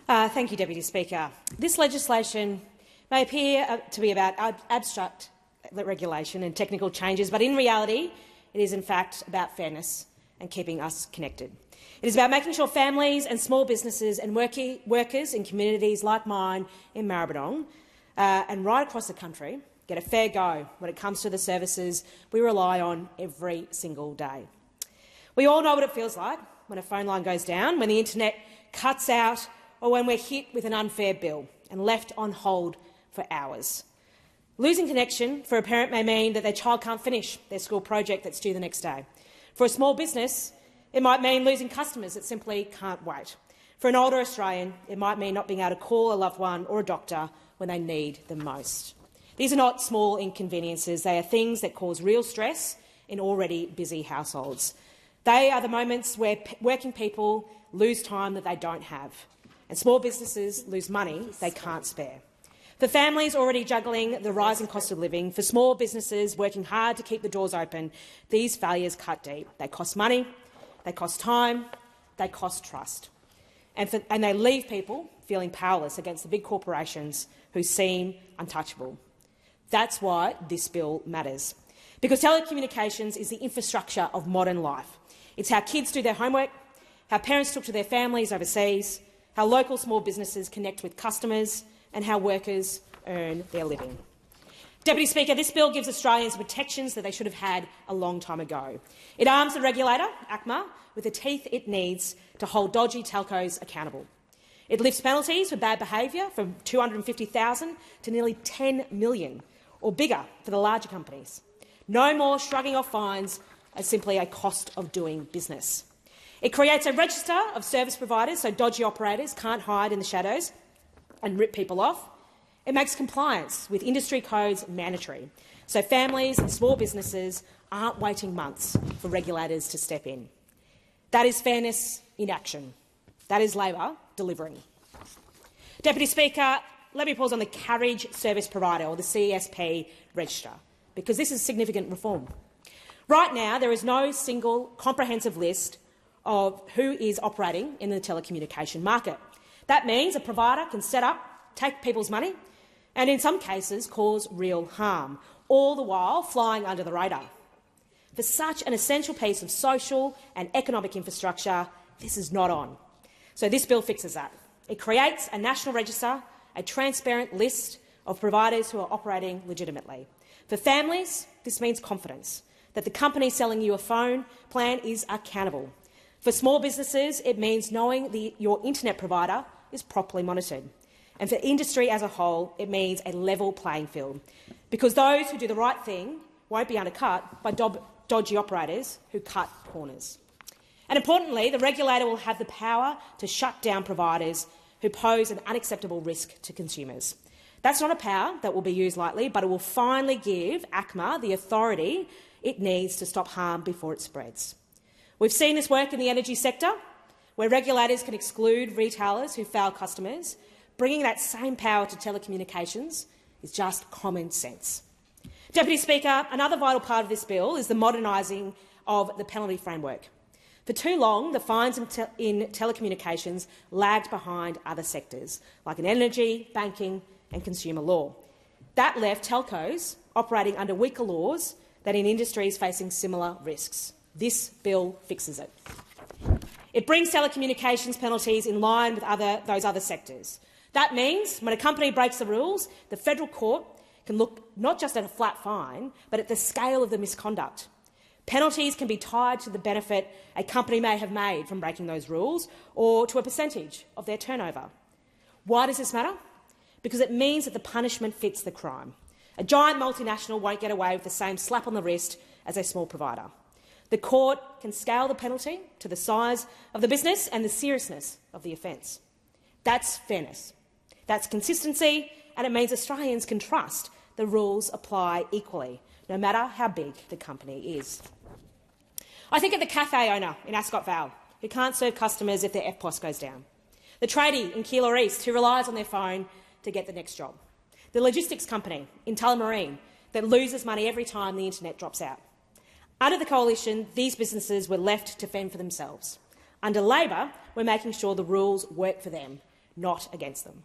Thank you, Deputy Speaker. This legislation may appear to be about abstract regulation and technical changes, but in reality it is in fact about fairness and keeping us connected. It is about making sure families and small businesses and workers in communities like mine in Maribyrnong and right across the country get a fair go when it comes to the services we rely on every single day. We all know what it feels like when a phone line goes down, when the internet cuts out, or when we're hit with an unfair bill and left on hold for hours. Losing connection for a parent may mean that their child can't finish their school project that's due the next day. For a small business, it might mean losing customers that simply can't wait. For an older Australian, it might mean not being able to call a loved one or a doctor when they need them most. These are not small inconveniences. They are things that cause real stress in already busy households. They are the moments where working people lose time that they don't have, and small businesses lose money they can't spare. For families already juggling the rising cost of living, for small businesses working hard to keep the doors open, these failures cut deep. They cost money, they cost time, they cost trust. And they leave people feeling powerless against the big corporations who seem untouchable. That's why this bill matters. Because telecommunications is the infrastructure of modern life. It's how kids do their homework, how parents talk to their families overseas, how local small businesses connect with customers, and how workers earn their living. Deputy Speaker, this bill gives Australians protections that they should have had a long time ago. It arms the regulator, ACMA, with the teeth it needs to hold dodgy telcos accountable. It lifts penalties for bad behaviour from $250,000 to nearly $10 million, or bigger for the larger companies. No more shrugging off fines as simply a cost of doing business. It creates a register of service providers so dodgy operators can't hide in the shadows and rip people off. It makes compliance with industry codes mandatory, so families and small businesses aren't waiting months for regulators to step in. That is fairness in action. That is Labor delivering. Deputy Speaker, let me pause on the carriage service provider, or the CSP register, because this is significant reform. Right now, there is no single comprehensive list of who is operating in the telecommunication market. That means a provider can set up, take people's money, and in some cases cause real harm, all the while flying under the radar. For such an essential piece of social and economic infrastructure, this is not on. So this bill fixes that. It creates a national register, a transparent list of providers who are operating legitimately. For families, this means confidence that the company selling you a phone plan is accountable. For small businesses, it means knowing your internet provider is properly monitored. And for industry as a whole, it means a level playing field, because those who do the right thing won't be undercut by dodgy operators who cut corners. And importantly, the regulator will have the power to shut down providers who pose an unacceptable risk to consumers. That's not a power that will be used lightly, but it will finally give ACMA the authority it needs to stop harm before it spreads. We've seen this work in the energy sector, where regulators can exclude retailers who fail customers. Bringing that same power to telecommunications is just common sense. Deputy Speaker, another vital part of this bill is the modernising of the penalty framework. For too long, the fines in telecommunications lagged behind other sectors, like in energy, banking and consumer law. That left telcos operating under weaker laws than in industries facing similar risks. This bill fixes it. It brings telecommunications penalties in line with those other sectors. That means when a company breaks the rules, the federal court can look not just at a flat fine, but at the scale of the misconduct. Penalties can be tied to the benefit a company may have made from breaking those rules, or to a percentage of their turnover. Why does this matter? Because it means that the punishment fits the crime. A giant multinational won't get away with the same slap on the wrist as a small provider. The court can scale the penalty to the size of the business and the seriousness of the offence. That's fairness. That's consistency, and it means Australians can trust the rules apply equally, no matter how big the company is. I think of the cafe owner in Ascot Vale who can't serve customers if their EFTPOS goes down, the tradie in Keilor East who relies on their phone to get the next job, the logistics company in Tullamarine that loses money every time the internet drops out. Under the Coalition, these businesses were left to fend for themselves. Under Labor, we're making sure the rules work for them, not against them.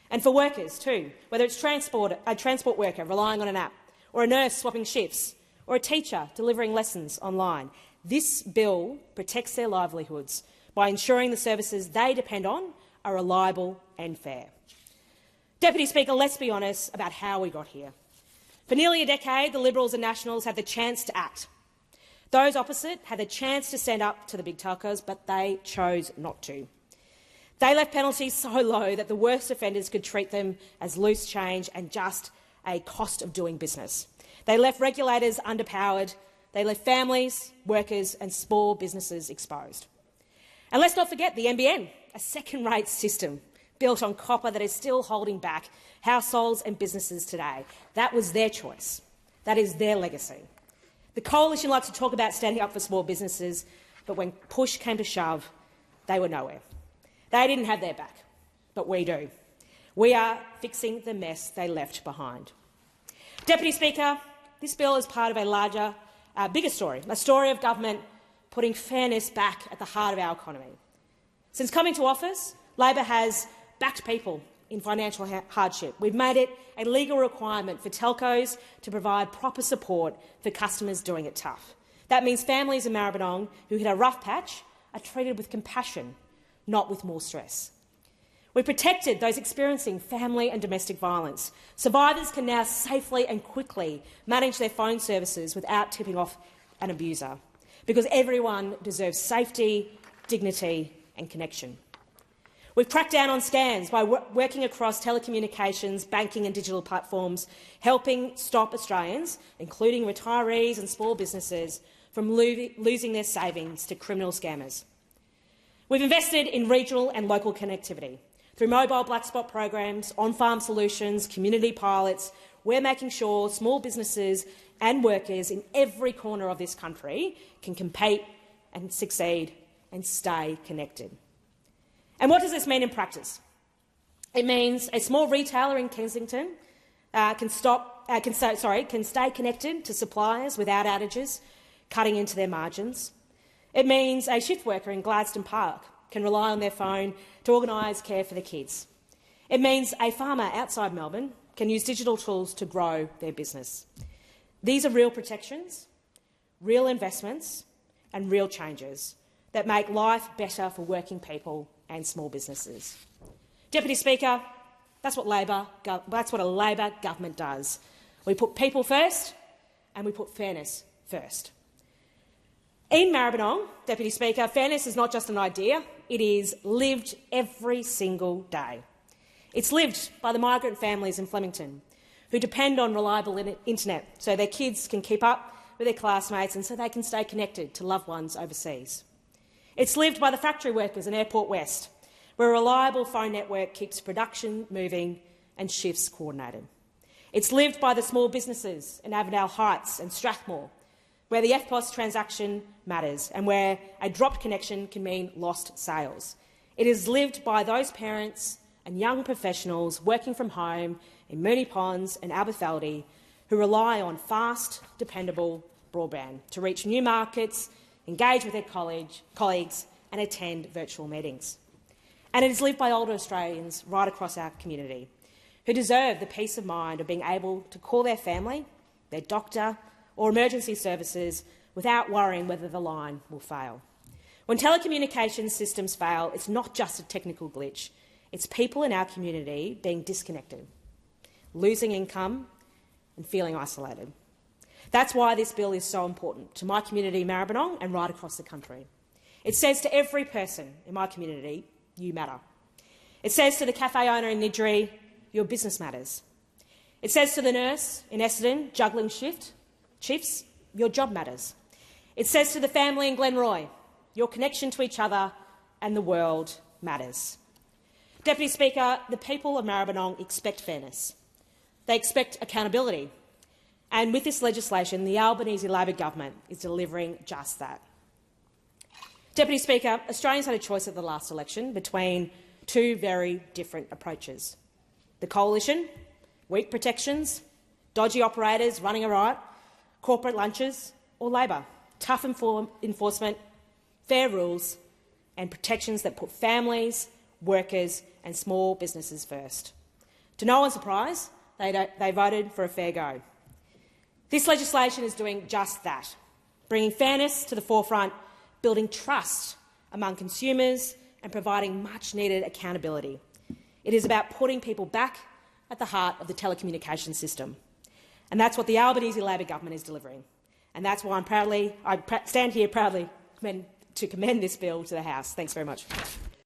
And for workers too, whether it's a transport worker relying on an app, or a nurse swapping shifts, or a teacher delivering lessons online, this bill protects their livelihoods by ensuring the services they depend on are reliable and fair. Deputy Speaker, let's be honest about how we got here. For nearly a decade, the Liberals and Nationals had the chance to act. Those opposite had the chance to stand up to the big telcos, but they chose not to. They left penalties so low that the worst offenders could treat them as loose change and just a cost of doing business. They left regulators underpowered. They left families, workers and small businesses exposed. And let's not forget the NBN, a second-rate system built on copper that is still holding back households and businesses today. That was their choice. That is their legacy. The Coalition likes to talk about standing up for small businesses, but when push came to shove, they were nowhere. They didn't have their back, but we do. We are fixing the mess they left behind. Deputy Speaker, this bill is part of a larger, bigger story, a story of government putting fairness back at the heart of our economy. Since coming to office, Labor has backed people in financial hardship. We've made it a legal requirement for telcos to provide proper support for customers doing it tough. That means families in Maribyrnong who hit a rough patch are treated with compassion, not with more stress. We protected those experiencing family and domestic violence. Survivors can now safely and quickly manage their phone services without tipping off an abuser, because everyone deserves safety, dignity and connection. We've cracked down on scams by working across telecommunications, banking and digital platforms, helping stop Australians, including retirees and small businesses, from losing their savings to criminal scammers. We've invested in regional and local connectivity. Through mobile black spot programs, on-farm solutions, community pilots, we're making sure small businesses and workers in every corner of this country can compete and succeed and stay connected. And what does this mean in practice? It means a small retailer in Kensington can stay connected to suppliers without outages, cutting into their margins. It means a shift worker in Gladstone Park can rely on their phone to organise care for the kids. It means a farmer outside Melbourne can use digital tools to grow their business. These are real protections, real investments and real changes that make life better for working people and small businesses. Deputy Speaker, that's what a Labor government does. We put people first and we put fairness first. In Maribyrnong, Deputy Speaker, fairness is not just an idea, it is lived every single day. It's lived by the migrant families in Flemington who depend on reliable internet so their kids can keep up with their classmates and so they can stay connected to loved ones overseas. It's lived by the factory workers in Airport West, where a reliable phone network keeps production moving and shifts coordinated. It's lived by the small businesses in Avondale Heights and Strathmore, where the EFTPOS transaction matters and where a dropped connection can mean lost sales. It is lived by those parents and young professionals working from home in Moonee Ponds and Aberfeldy who rely on fast, dependable broadband to reach new markets, engage with their colleagues and attend virtual meetings. And it is lived by older Australians right across our community who deserve the peace of mind of being able to call their family, their doctor or emergency services without worrying whether the line will fail. When telecommunications systems fail, it's not just a technical glitch. It's people in our community being disconnected, losing income and feeling isolated. That's why this bill is so important to my community, Maribyrnong, and right across the country. It says to every person in my community, you matter. It says to the cafe owner in Niddrie, your business matters. It says to the nurse in Essendon, juggling shifts, your job matters. It says to the family in Glenroy, your connection to each other and the world matters. Deputy Speaker, the people of Maribyrnong expect fairness. They expect accountability. And with this legislation, the Albanese Labor government is delivering just that. Deputy Speaker, Australians had a choice at the last election between two very different approaches. The Coalition, weak protections, dodgy operators running a riot, corporate lunches, or Labor, tough enforcement, fair rules and protections that put families, workers and small businesses first. To no one's surprise, they voted for a fair go. This legislation is doing just that, bringing fairness to the forefront, building trust among consumers and providing much-needed accountability. It is about putting people back at the heart of the telecommunications system. And that's what the Albanese Labor government is delivering. And that's why I stand here proudly to commend this bill to the House. Thanks very much.